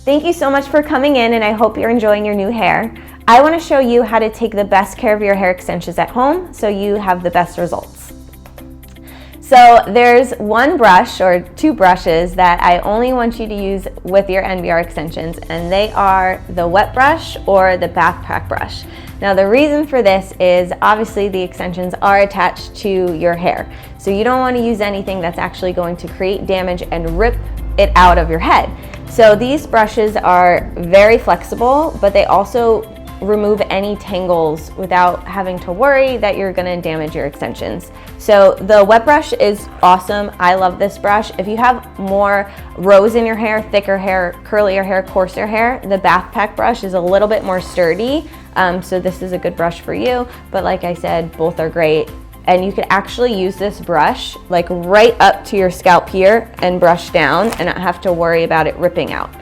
Thank you so much for coming in, and I hope you're enjoying your new hair. I want to show you how to take the best care of your hair extensions at home so you have the best results. So there's one brush or two brushes that I only want you to use with your NBR extensions, and they are the wet brush or the bath pack brush. Now the reason for this is obviously the extensions are attached to your hair. So you don't want to use anything that's actually going to create damage and rip it out of your head. So these brushes are very flexible, but they also remove any tangles without having to worry that you're going to damage your extensions. So the wet brush is awesome. I love this brush. If you have more rows in your hair, thicker hair, curlier hair, coarser hair, the bath pack brush is a little bit more sturdy. So this is a good brush for you. But like I said, both are great. And you could actually use this brush like right up to your scalp here and brush down and not have to worry about it ripping out.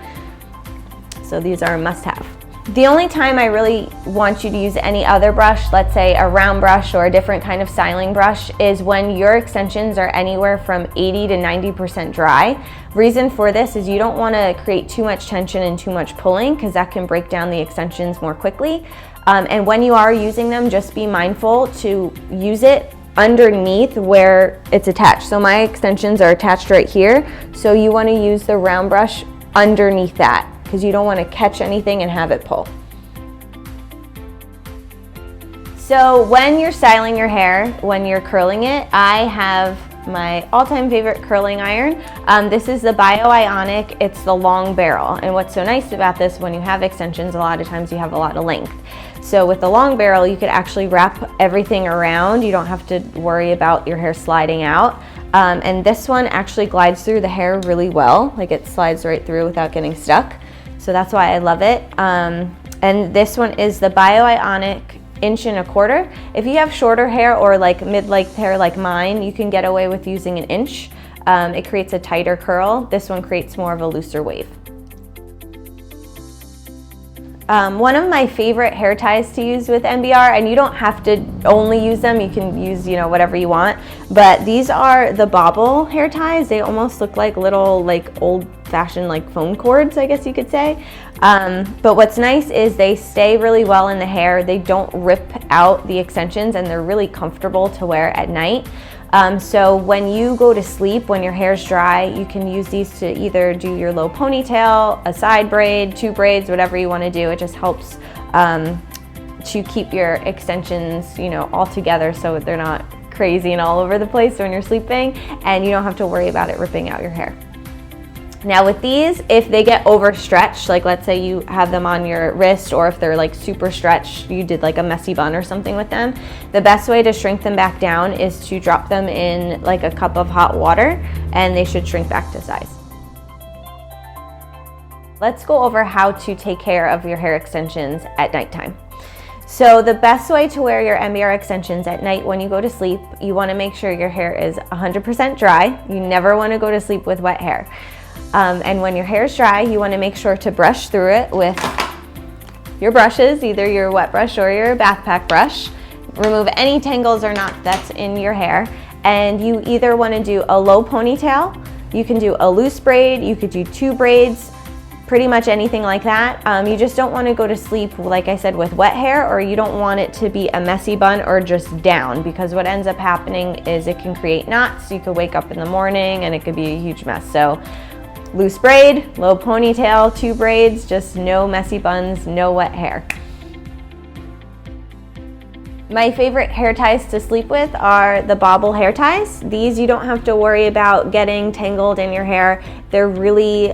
So these are a must-have. The only time I really want you to use any other brush, let's say a round brush or a different kind of styling brush, is when your extensions are anywhere from 80 to 90% dry. Reason for this is you don't want to create too much tension and too much pulling, because that can break down the extensions more quickly. And when you are using them, just be mindful to use it underneath where it's attached. So my extensions are attached right here, so you want to use the round brush underneath that, because you don't want to catch anything and have it pull. So when you're styling your hair, when you're curling it, I have my all-time favorite curling iron. This is the Bio-Ionic. It's the long barrel. And what's so nice about this, when you have extensions, a lot of times you have a lot of length. So with the long barrel, you could actually wrap everything around. You don't have to worry about your hair sliding out. And this one actually glides through the hair really well. Like it slides right through without getting stuck. So that's why I love it. And this one is the Bio-Ionic 1.25 inches. If you have shorter hair or like mid-length hair like mine, you can get away with using 1 inch. It creates a tighter curl. This one creates more of a looser wave. One of my favorite hair ties to use with NBR, and you don't have to only use them, you can use, whatever you want, but these are the bobble hair ties. They almost look like little old-fashioned phone cords, I guess you could say. But what's nice is they stay really well in the hair. They don't rip out the extensions, and they're really comfortable to wear at night. So when you go to sleep, when your hair's dry, you can use these to either do your low ponytail, a side braid, 2 braids, whatever you want to do. It just helps to keep your extensions, all together so they're not crazy and all over the place when you're sleeping, and you don't have to worry about it ripping out your hair. Now with these, if they get overstretched, like let's say you have them on your wrist, or if they're super stretched, you did a messy bun or something with them, the best way to shrink them back down is to drop them in a cup of hot water, and they should shrink back to size. Let's go over how to take care of your hair extensions at nighttime. So the best way to wear your NBR extensions at night when you go to sleep, you want to make sure your hair is 100% dry. You never want to go to sleep with wet hair. And when your hair is dry, you want to make sure to brush through it with your brushes, either your wet brush or your bath pack brush. Remove any tangles or knot that's in your hair. And you either want to do a low ponytail, you can do a loose braid, you could do 2 braids, pretty much anything like that. You just don't want to go to sleep, like I said, with wet hair, or you don't want it to be a messy bun or just down, because what ends up happening is it can create knots. You could wake up in the morning and it could be a huge mess. So loose braid, low ponytail, 2 braids, just no messy buns, no wet hair. My favorite hair ties to sleep with are the bobble hair ties. These you don't have to worry about getting tangled in your hair. They're really,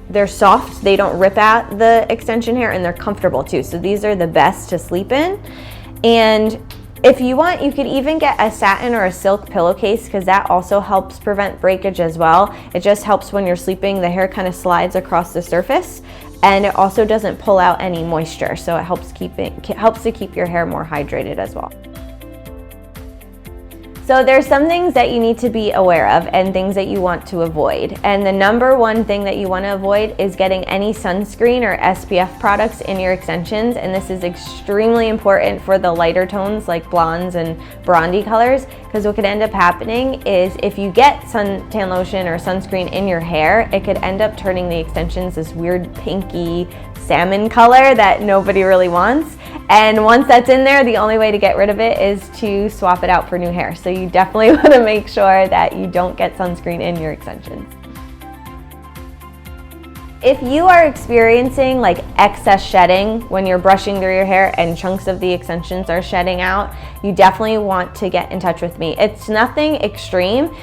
they're soft, they don't rip out the extension hair, and they're comfortable too. So these are the best to sleep in. And if you want, you could even get a satin or a silk pillowcase, because that also helps prevent breakage as well. It just helps when you're sleeping, the hair kind of slides across the surface, and it also doesn't pull out any moisture, so it helps to keep your hair more hydrated as well. So there's some things that you need to be aware of and things that you want to avoid. And the number one thing that you want to avoid is getting any sunscreen or SPF products in your extensions. And this is extremely important for the lighter tones like blondes and bronzy colors, because what could end up happening is if you get suntan lotion or sunscreen in your hair, it could end up turning the extensions this weird pinky salmon color that nobody really wants. And once that's in there, the only way to get rid of it is to swap it out for new hair. So you definitely want to make sure that you don't get sunscreen in your extensions. If you are experiencing like excess shedding when you're brushing through your hair and chunks of the extensions are shedding out, you definitely want to get in touch with me. It's nothing extreme.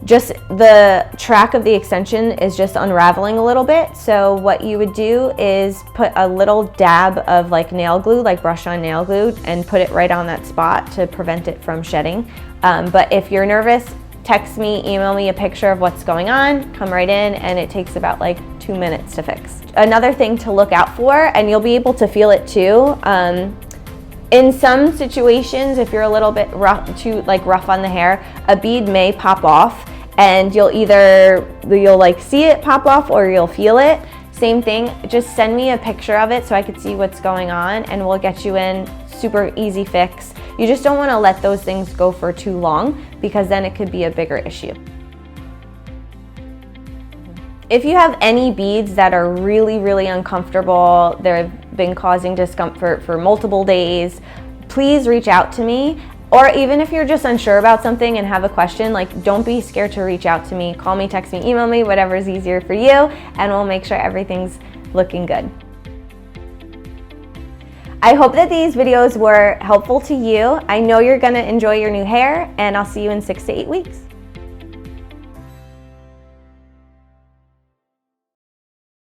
Just the track of the extension is just unraveling a little bit. So what you would do is put a little dab of like nail glue, like brush on nail glue, and put it right on that spot to prevent it from shedding. But if you're nervous, text me, email me a picture of what's going on, come right in, and it takes about like 2 minutes to fix. Another thing to look out for, and you'll be able to feel it too, in some situations, if you're a little bit rough on the hair, a bead may pop off, and you'll like see it pop off or you'll feel it. Same thing, just send me a picture of it so I could see what's going on, and we'll get you in. Super easy fix. You just don't want to let those things go for too long, because then it could be a bigger issue. If you have any beads that are really, really uncomfortable, they've been causing discomfort for multiple days, please reach out to me. Or even if you're just unsure about something and have a question, like, don't be scared to reach out to me. Call me, text me, email me, whatever is easier for you, and we'll make sure everything's looking good. I hope that these videos were helpful to you. I know you're gonna enjoy your new hair, and I'll see you in 6 to 8 weeks.